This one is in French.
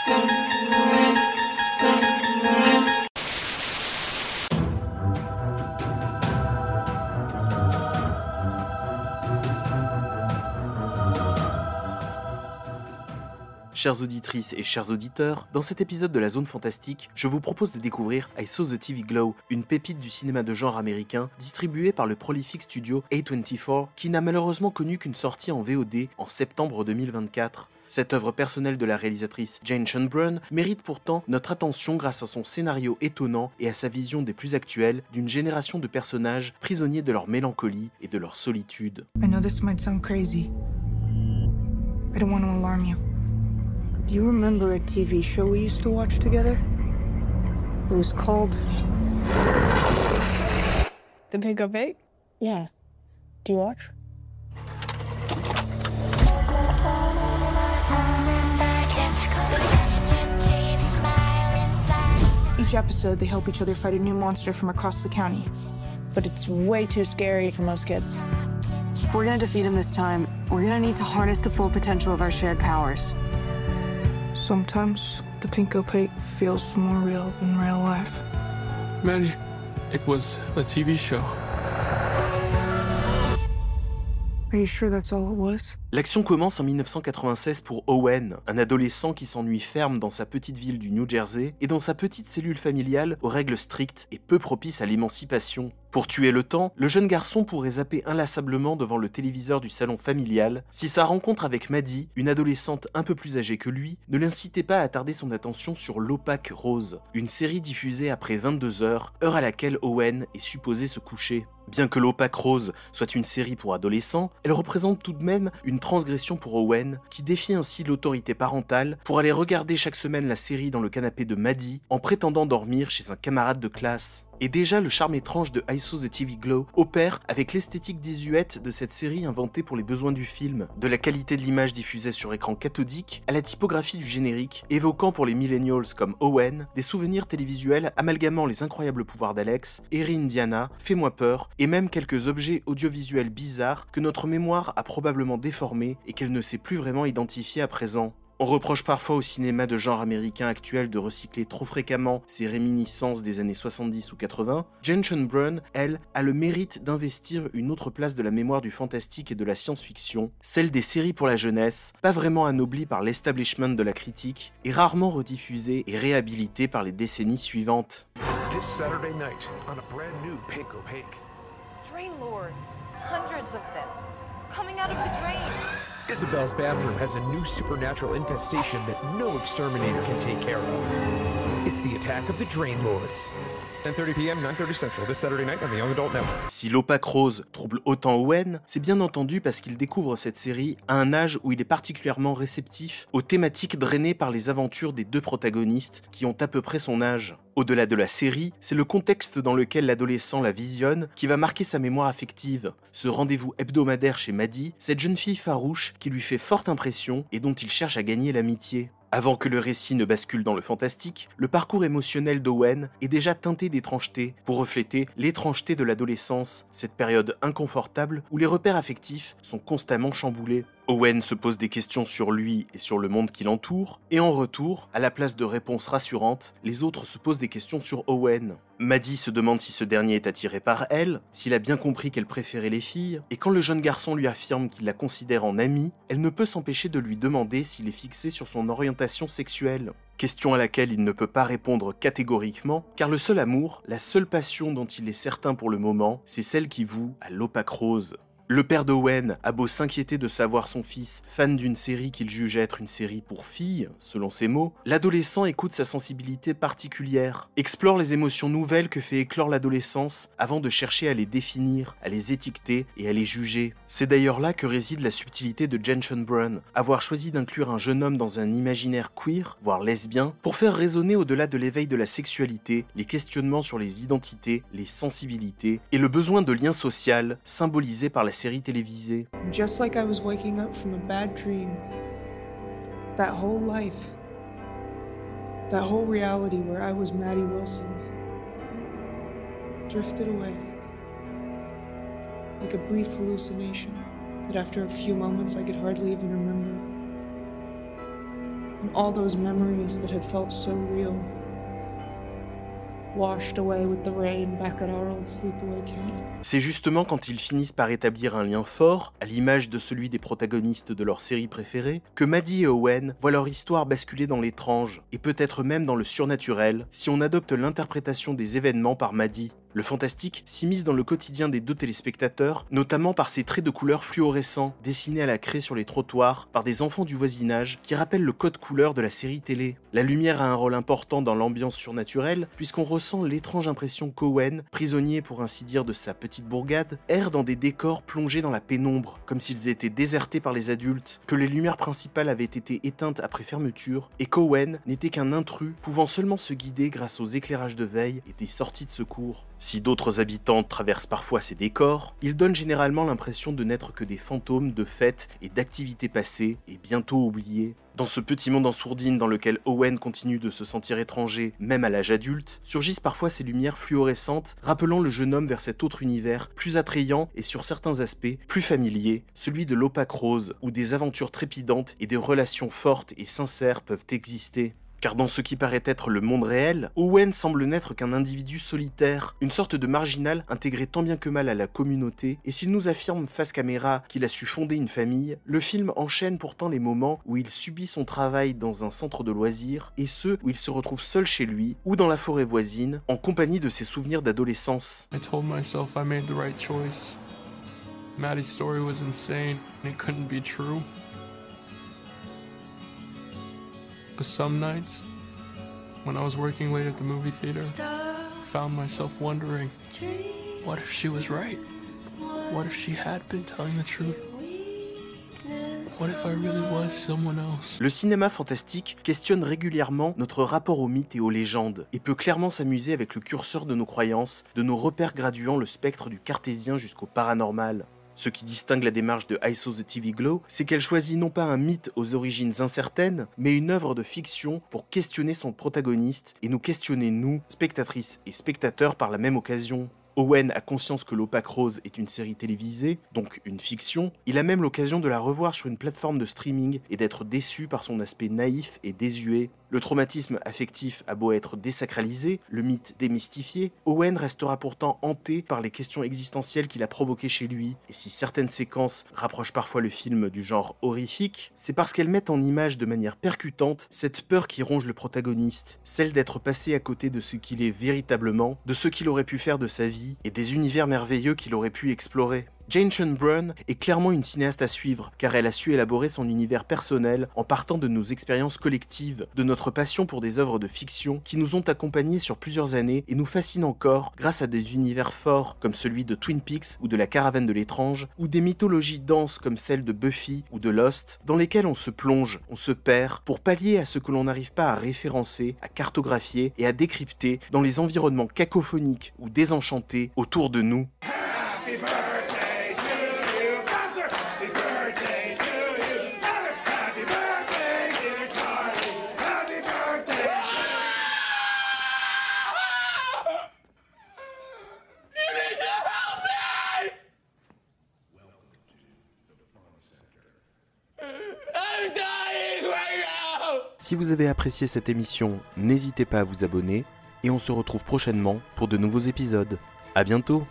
Chères auditrices et chers auditeurs, dans cet épisode de la Zone Fantastique, je vous propose de découvrir I Saw the TV Glow, une pépite du cinéma de genre américain distribuée par le prolifique studio A24 qui n'a malheureusement connu qu'une sortie en VOD en septembre 2024. Cette œuvre personnelle de la réalisatrice Jane Schoenbrunn mérite pourtant notre attention grâce à son scénario étonnant et à sa vision des plus actuelles d'une génération de personnages prisonniers de leur mélancolie et de leur solitude. I know this might sound crazy. I don't want to alarm you. Do you remember a TV show we used to watch together? It was called... The Pinko Pig? Yeah. Do you watch? Each episode, they help each other fight a new monster from across the county. But it's way too scary for most kids. If we're gonna defeat him this time, we're gonna need to harness the full potential of our shared powers. Sometimes the Pinko Pig feels more real than real life. Maddie, it was a TV show. Are you sure that's all it was? L'action commence en 1996 pour Owen, un adolescent qui s'ennuie ferme dans sa petite ville du New Jersey et dans sa petite cellule familiale aux règles strictes et peu propices à l'émancipation. Pour tuer le temps, le jeune garçon pourrait zapper inlassablement devant le téléviseur du salon familial si sa rencontre avec Maddie, une adolescente un peu plus âgée que lui, ne l'incitait pas à attarder son attention sur l'Opaque Rose, une série diffusée après 22 heures, heure à laquelle Owen est supposé se coucher. Bien que l'Opaque Rose soit une série pour adolescents, elle représente tout de même une transgression pour Owen, qui défie ainsi l'autorité parentale pour aller regarder chaque semaine la série dans le canapé de Maddie en prétendant dormir chez un camarade de classe. Et déjà, le charme étrange de I Saw the TV Glow opère avec l'esthétique désuète de cette série inventée pour les besoins du film, de la qualité de l'image diffusée sur écran cathodique à la typographie du générique, évoquant pour les millennials comme Owen des souvenirs télévisuels amalgamant les incroyables pouvoirs d'Alex, Eri Indiana, Fais-moi peur, et même quelques objets audiovisuels bizarres que notre mémoire a probablement déformés et qu'elle ne sait plus vraiment identifier à présent. On reproche parfois au cinéma de genre américain actuel de recycler trop fréquemment ses réminiscences des années 70 ou 80. Jane Schoenbrunn, elle, a le mérite d'investir une autre place de la mémoire du fantastique et de la science-fiction, celle des séries pour la jeunesse, pas vraiment anoblie par l'establishment de la critique, et rarement rediffusée et réhabilitée par les décennies suivantes. This Saturday night on a brand new Pinko Pig. Drain lords, hundreds of them, coming out of the drains. Isabel's bathroom has a new supernatural infestation that no exterminator can take care of. It's the attack of the Drain Lords. 10:30 p.m., 9:30 Central, this Saturday night on the Young Adult Network. Si l'Opaque Rose trouble autant Owen, c'est bien entendu parce qu'il découvre cette série à un âge où il est particulièrement réceptif aux thématiques drainées par les aventures des deux protagonistes qui ont à peu près son âge. Au-delà de la série, c'est le contexte dans lequel l'adolescent la visionne qui va marquer sa mémoire affective. Ce rendez-vous hebdomadaire chez Maddie, cette jeune fille farouche qui lui fait forte impression et dont il cherche à gagner l'amitié. Avant que le récit ne bascule dans le fantastique, le parcours émotionnel d'Owen est déjà teinté d'étrangeté pour refléter l'étrangeté de l'adolescence, cette période inconfortable où les repères affectifs sont constamment chamboulés. Owen se pose des questions sur lui et sur le monde qui l'entoure, et en retour, à la place de réponses rassurantes, les autres se posent des questions sur Owen. Maddie se demande si ce dernier est attiré par elle, s'il a bien compris qu'elle préférait les filles, et quand le jeune garçon lui affirme qu'il la considère en amie, elle ne peut s'empêcher de lui demander s'il est fixé sur son orientation sexuelle. Question à laquelle il ne peut pas répondre catégoriquement, car le seul amour, la seule passion dont il est certain pour le moment, c'est celle qui voue à l'Opaque Rose. Le père d'Owen a beau s'inquiéter de savoir son fils fan d'une série qu'il juge être une série pour filles, selon ses mots, l'adolescent écoute sa sensibilité particulière, explore les émotions nouvelles que fait éclore l'adolescence avant de chercher à les définir, à les étiqueter et à les juger. C'est d'ailleurs là que réside la subtilité de Jane Schoenbrunn, avoir choisi d'inclure un jeune homme dans un imaginaire queer, voire lesbien, pour faire résonner au-delà de l'éveil de la sexualité, les questionnements sur les identités, les sensibilités et le besoin de lien social symbolisé par la série télévisée. Just like I was waking up from a bad dream, that whole life, that whole reality where I was Maddie Wilson, drifted away like a brief hallucination that after a few moments I could hardly even remember. And all those memories that had felt so real washed away with the rain back at our old sleepaway camp. C'est justement quand ils finissent par établir un lien fort, à l'image de celui des protagonistes de leur série préférée, que Maddie et Owen voient leur histoire basculer dans l'étrange, et peut-être même dans le surnaturel, si on adopte l'interprétation des événements par Maddie. Le fantastique s'immisce dans le quotidien des deux téléspectateurs, notamment par ses traits de couleur fluorescents, dessinés à la craie sur les trottoirs par des enfants du voisinage qui rappellent le code couleur de la série télé. La lumière a un rôle important dans l'ambiance surnaturelle, puisqu'on ressent l'étrange impression qu'Owen, prisonnier pour ainsi dire de sa petite bourgade, erre dans des décors plongés dans la pénombre, comme s'ils étaient désertés par les adultes, que les lumières principales avaient été éteintes après fermeture, et qu'Owen n'était qu'un intrus pouvant seulement se guider grâce aux éclairages de veille et des sorties de secours. Si d'autres habitants traversent parfois ces décors, ils donnent généralement l'impression de n'être que des fantômes de fêtes et d'activités passées et bientôt oubliées. Dans ce petit monde en sourdine dans lequel Owen continue de se sentir étranger, même à l'âge adulte, surgissent parfois ces lumières fluorescentes, rappelant le jeune homme vers cet autre univers, plus attrayant et sur certains aspects, plus familier, celui de l'opaque rose, où des aventures trépidantes et des relations fortes et sincères peuvent exister. Car dans ce qui paraît être le monde réel, Owen semble n'être qu'un individu solitaire, une sorte de marginal intégré tant bien que mal à la communauté, et s'il nous affirme face caméra qu'il a su fonder une famille, le film enchaîne pourtant les moments où il subit son travail dans un centre de loisirs, et ceux où il se retrouve seul chez lui, ou dans la forêt voisine, en compagnie de ses souvenirs d'adolescence. I told myself I made the right choice. Maddie's story was insane, and it couldn't be true. But some nights, when I was working late at the movie theater, I found myself wondering, what if she was right? What if she had been telling the truth? What if I really was someone else? Le cinéma fantastique questionne régulièrement notre rapport aux mythes et aux légendes, et peut clairement s'amuser avec le curseur de nos croyances, de nos repères graduant le spectre du cartésien jusqu'au paranormal. Ce qui distingue la démarche de I Saw the TV Glow, c'est qu'elle choisit non pas un mythe aux origines incertaines, mais une œuvre de fiction pour questionner son protagoniste et nous questionner nous, spectatrices et spectateurs par la même occasion. Owen a conscience que l'Opaque Rose est une série télévisée, donc une fiction. Il a même l'occasion de la revoir sur une plateforme de streaming et d'être déçu par son aspect naïf et désuet. Le traumatisme affectif a beau être désacralisé, le mythe démystifié, Owen restera pourtant hanté par les questions existentielles qu'il a provoquées chez lui. Et si certaines séquences rapprochent parfois le film du genre horrifique, c'est parce qu'elles mettent en image de manière percutante cette peur qui ronge le protagoniste, celle d'être passé à côté de ce qu'il est véritablement, de ce qu'il aurait pu faire de sa vie, et des univers merveilleux qu'il aurait pu explorer. Jane Schoenbrunn est clairement une cinéaste à suivre, car elle a su élaborer son univers personnel en partant de nos expériences collectives, de notre passion pour des œuvres de fiction qui nous ont accompagnés sur plusieurs années et nous fascinent encore grâce à des univers forts comme celui de Twin Peaks ou de la Caravane de l'étrange, ou des mythologies denses comme celle de Buffy ou de Lost, dans lesquelles on se plonge, on se perd, pour pallier à ce que l'on n'arrive pas à référencer, à cartographier et à décrypter dans les environnements cacophoniques ou désenchantés autour de nous. Si vous avez apprécié cette émission, n'hésitez pas à vous abonner et on se retrouve prochainement pour de nouveaux épisodes. À bientôt!